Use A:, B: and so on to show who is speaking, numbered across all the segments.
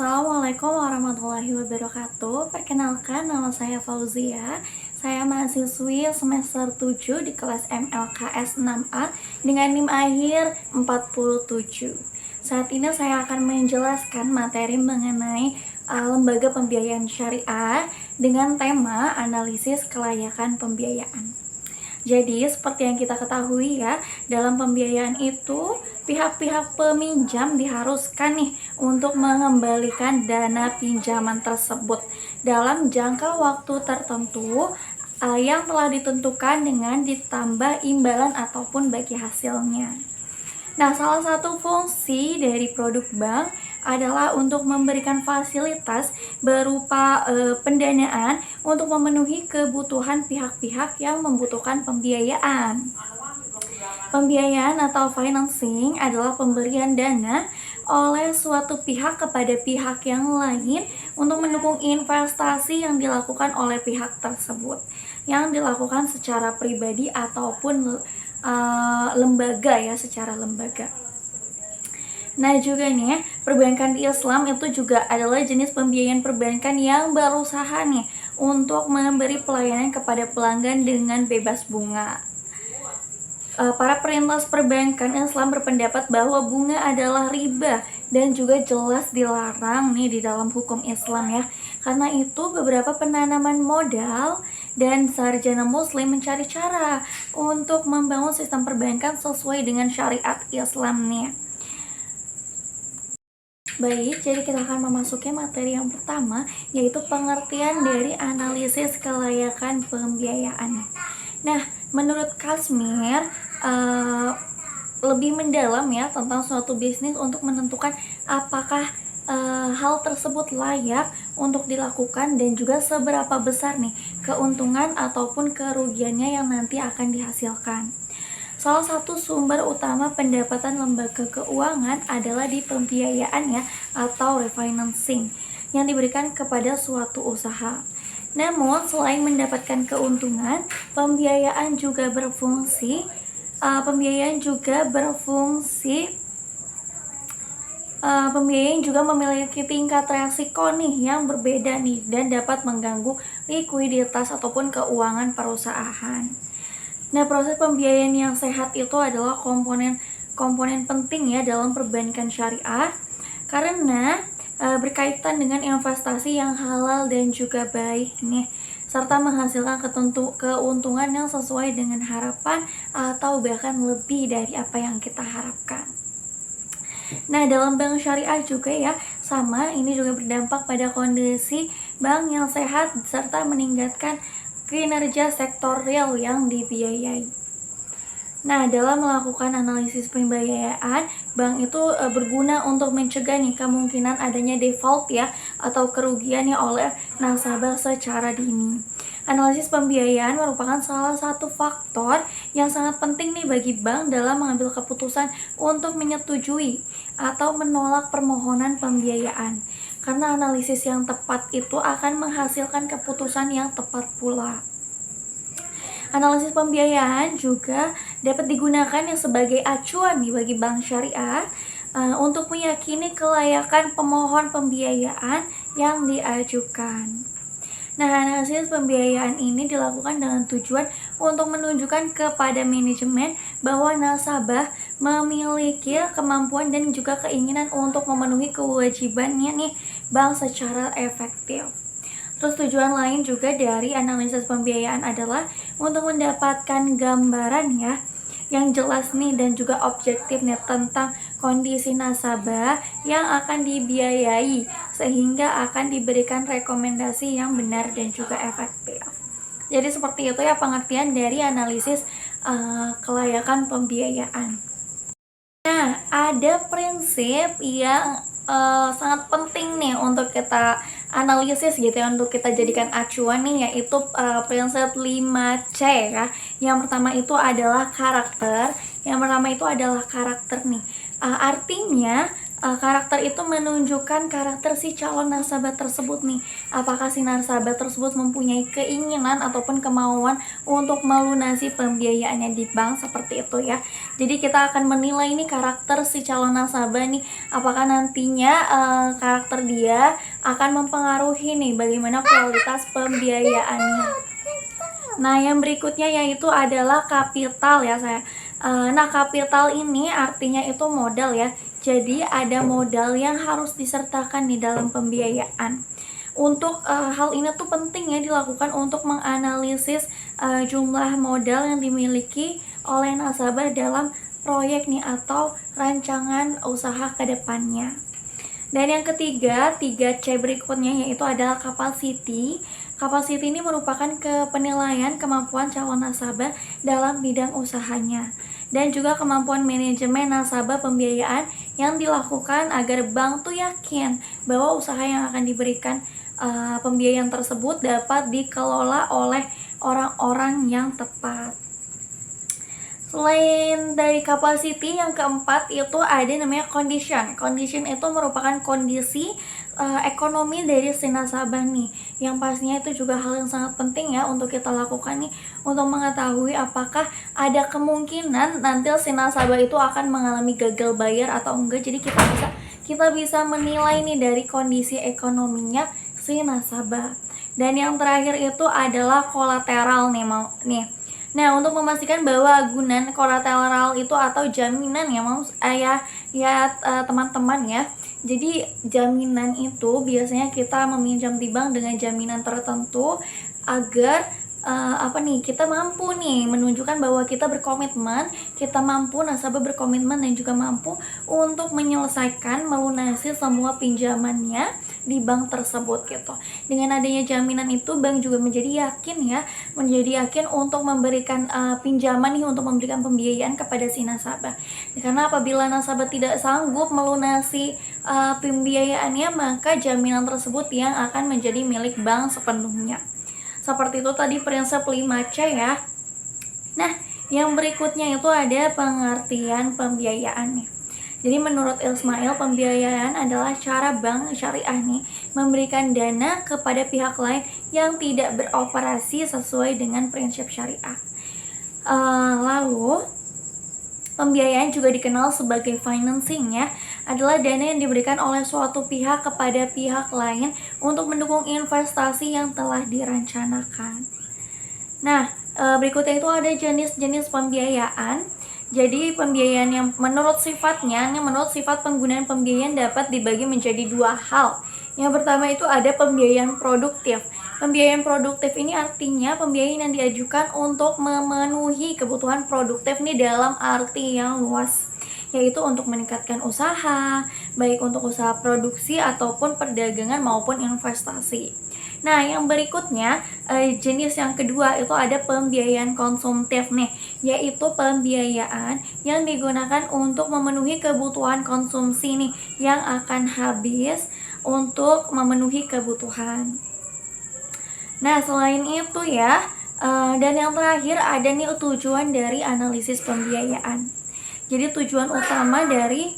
A: Assalamualaikum warahmatullahi wabarakatuh. Perkenalkan, nama saya Fauzia. Saya mahasiswi semester 7 di kelas MLKS 6A dengan NIM akhir 47. Saat ini saya akan menjelaskan materi mengenai lembaga pembiayaan syariah dengan tema analisis kelayakan pembiayaan. Jadi, seperti yang kita ketahui ya, dalam pembiayaan itu pihak-pihak peminjam diharuskan nih untuk mengembalikan dana pinjaman tersebut dalam jangka waktu tertentu yang telah ditentukan dengan ditambah imbalan ataupun bagi hasilnya. Nah, salah satu fungsi dari produk bank adalah untuk memberikan fasilitas berupa pendanaan untuk memenuhi kebutuhan pihak-pihak yang membutuhkan pembiayaan. Pembiayaan atau financing adalah pemberian dana oleh suatu pihak kepada pihak yang lain untuk mendukung investasi yang dilakukan oleh pihak tersebut, yang dilakukan secara pribadi ataupun lembaga ya, secara lembaga. Nah juga nih ya, perbankan di Islam itu juga adalah jenis pembiayaan perbankan yang berusaha nih untuk memberi pelayanan kepada pelanggan dengan bebas bunga. Para perintis perbankan Islam berpendapat bahwa bunga adalah riba dan juga jelas dilarang nih di dalam hukum Islam ya. Karena itu beberapa penanaman modal dan sarjana muslim mencari cara untuk membangun sistem perbankan sesuai dengan syariat Islam nih. Baik, jadi kita akan memasuki materi yang pertama, yaitu pengertian dari analisis kelayakan pembiayaan. Nah, menurut Kazmir, lebih mendalam ya tentang suatu bisnis untuk menentukan apakah hal tersebut layak untuk dilakukan dan juga seberapa besar nih keuntungan ataupun kerugiannya yang nanti akan dihasilkan. Salah satu sumber utama pendapatan lembaga keuangan adalah di pembiayaan ya, atau refinancing yang diberikan kepada suatu usaha. Namun, selain mendapatkan keuntungan, pembiayaan juga berfungsi pembiayaan juga memiliki tingkat resiko nih yang berbeda nih dan dapat mengganggu likuiditas ataupun keuangan perusahaan. Nah, proses pembiayaan yang sehat itu adalah komponen penting ya dalam perbankan syariah karena berkaitan dengan investasi yang halal dan juga baik nih, serta menghasilkan keuntungan yang sesuai dengan harapan atau bahkan lebih dari apa yang kita harapkan. Nah, dalam bank syariah juga ya, sama, ini juga berdampak pada kondisi bank yang sehat serta meningkatkan kinerja sektor real yang dibiayai. Nah, dalam melakukan analisis pembiayaan, bank itu berguna untuk mencegah nih kemungkinan adanya default ya atau kerugian ya oleh nasabah secara dini. Analisis pembiayaan merupakan salah satu faktor yang sangat penting nih bagi bank dalam mengambil keputusan untuk menyetujui atau menolak permohonan pembiayaan. Karena analisis yang tepat itu akan menghasilkan keputusan yang tepat pula. Analisis pembiayaan juga dapat digunakan sebagai acuan bagi bank syariah untuk meyakini kelayakan pemohon pembiayaan yang diajukan. Nah, analisis pembiayaan ini dilakukan dengan tujuan untuk menunjukkan kepada manajemen bahwa nasabah memiliki kemampuan dan juga keinginan untuk memenuhi kewajibannya nih bank secara efektif. Terus tujuan lain juga dari analisis pembiayaan adalah untuk mendapatkan gambaran ya yang jelas nih dan juga objektif nih tentang kondisi nasabah yang akan dibiayai sehingga akan diberikan rekomendasi yang benar dan juga efektif. Jadi seperti itu ya pengertian dari analisis kelayakan pembiayaan. Nah, ada prinsip yang sangat penting nih untuk kita analisis gitu ya, untuk kita jadikan acuan nih, yaitu prinsip 5C ya. Yang pertama itu adalah karakter. Artinya Karakter itu menunjukkan karakter si calon nasabah tersebut nih. Apakah si nasabah tersebut mempunyai keinginan ataupun kemauan untuk melunasi pembiayaannya di bank, seperti itu ya. Jadi kita akan menilai nih karakter si calon nasabah nih, apakah nantinya karakter dia akan mempengaruhi nih bagaimana kualitas pembiayaannya. Nah, yang berikutnya yaitu adalah kapital ya saya. Nah, kapital ini artinya itu modal ya. Jadi ada modal yang harus disertakan di dalam pembiayaan. Untuk hal ini tuh penting ya dilakukan untuk menganalisis jumlah modal yang dimiliki oleh nasabah dalam proyek nih atau rancangan usaha ke depannya. Dan yang ketiga, 3C berikutnya yaitu adalah capacity. Capacity ini merupakan penilaian kemampuan calon nasabah dalam bidang usahanya dan juga kemampuan manajemen nasabah pembiayaan yang dilakukan agar bank tuh yakin bahwa usaha yang akan diberikan pembiayaan tersebut dapat dikelola oleh orang-orang yang tepat. Selain dari capacity, yang keempat itu ada namanya condition. Condition itu merupakan kondisi ekonomi dari si nasabah nih. Yang pastinya itu juga hal yang sangat penting ya untuk kita lakukan nih, untuk mengetahui apakah ada kemungkinan nanti si nasabah itu akan mengalami gagal bayar atau enggak. Jadi kita bisa menilai nih dari kondisi ekonominya si nasabah. Dan yang terakhir itu adalah kolateral nih. Nah, untuk memastikan bahwa agunan kolateral itu atau jaminan ya teman-teman ya. Jadi jaminan itu biasanya kita meminjam di bank dengan jaminan tertentu agar kita mampu nih menunjukkan bahwa kita berkomitmen, nasabah berkomitmen dan juga mampu untuk menyelesaikan melunasi semua pinjamannya di bank tersebut gitu. Dengan adanya jaminan itu, bank juga menjadi yakin untuk memberikan pinjaman nih, untuk memberikan pembiayaan kepada si nasabah. Karena apabila nasabah tidak sanggup melunasi pembiayaannya, maka jaminan tersebut yang akan menjadi milik bank sepenuhnya. Seperti itu tadi prinsip 5C ya. Nah, yang berikutnya itu ada pengertian pembiayaan nih. Jadi menurut Ismail, pembiayaan adalah cara bank syariah nih memberikan dana kepada pihak lain yang tidak beroperasi sesuai dengan prinsip syariah. Lalu pembiayaan juga dikenal sebagai financing ya, adalah dana yang diberikan oleh suatu pihak kepada pihak lain untuk mendukung investasi yang telah direncanakan. Nah, berikutnya itu ada jenis-jenis pembiayaan. Jadi pembiayaan yang menurut sifat penggunaan pembiayaan dapat dibagi menjadi dua hal. Yang pertama itu ada pembiayaan produktif. Pembiayaan produktif ini artinya pembiayaan yang diajukan untuk memenuhi kebutuhan produktif nih dalam arti yang luas, yaitu untuk meningkatkan usaha, baik untuk usaha produksi ataupun perdagangan maupun investasi. Nah, yang berikutnya jenis yang kedua itu ada pembiayaan konsumtif nih, yaitu pembiayaan yang digunakan untuk memenuhi kebutuhan konsumsi nih yang akan habis untuk memenuhi kebutuhan. Nah, selain itu ya, dan yang terakhir ada nih tujuan dari analisis pembiayaan. Jadi tujuan utama dari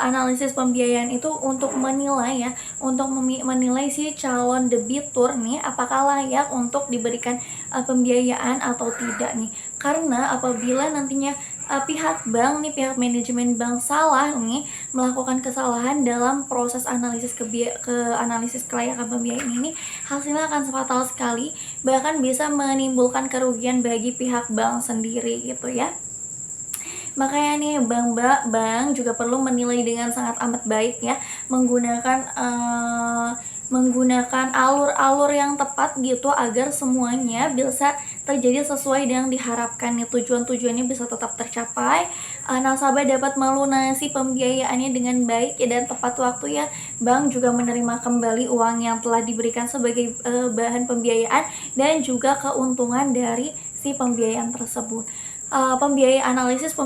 A: analisis pembiayaan itu untuk menilai si calon debitur nih apakah layak untuk diberikan pembiayaan atau tidak nih. Karena apabila nantinya pihak manajemen bank salah nih melakukan kesalahan dalam proses analisis analisis kelayakan pembiayaan ini, hasilnya akan fatal sekali, bahkan bisa menimbulkan kerugian bagi pihak bank sendiri gitu ya. Makanya nih bank juga perlu menilai dengan sangat amat baik ya, menggunakan alur-alur yang tepat gitu agar semuanya bisa terjadi sesuai dengan diharapkan nih, tujuannya bisa tetap tercapai, nasabah dapat melunasi pembiayaannya dengan baik ya, dan tepat waktu ya. Bank juga menerima kembali uang yang telah diberikan sebagai bahan pembiayaan dan juga keuntungan dari si pembiayaan tersebut. Analisis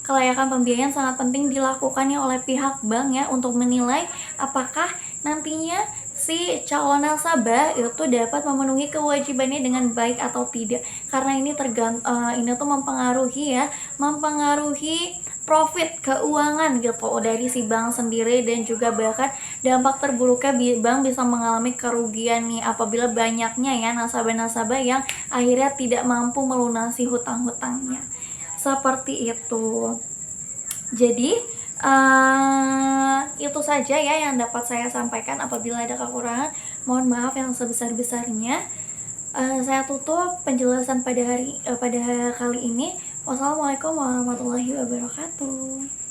A: kelayakan pembiayaan sangat penting dilakukannya oleh pihak bank ya, untuk menilai apakah nantinya si calon nasabah itu dapat memenuhi kewajibannya dengan baik atau tidak. Karena ini ini tuh mempengaruhi profit keuangan gitu dari si bank sendiri, dan juga bahkan dampak terburuknya bank bisa mengalami kerugian nih apabila banyaknya ya nasabah-nasabah yang akhirnya tidak mampu melunasi hutang-hutangnya. Seperti itu. Jadi itu saja ya yang dapat saya sampaikan. Apabila ada kekurangan, mohon maaf yang sebesar-besarnya. Saya tutup penjelasan pada kali ini. Wassalamualaikum warahmatullahi wabarakatuh.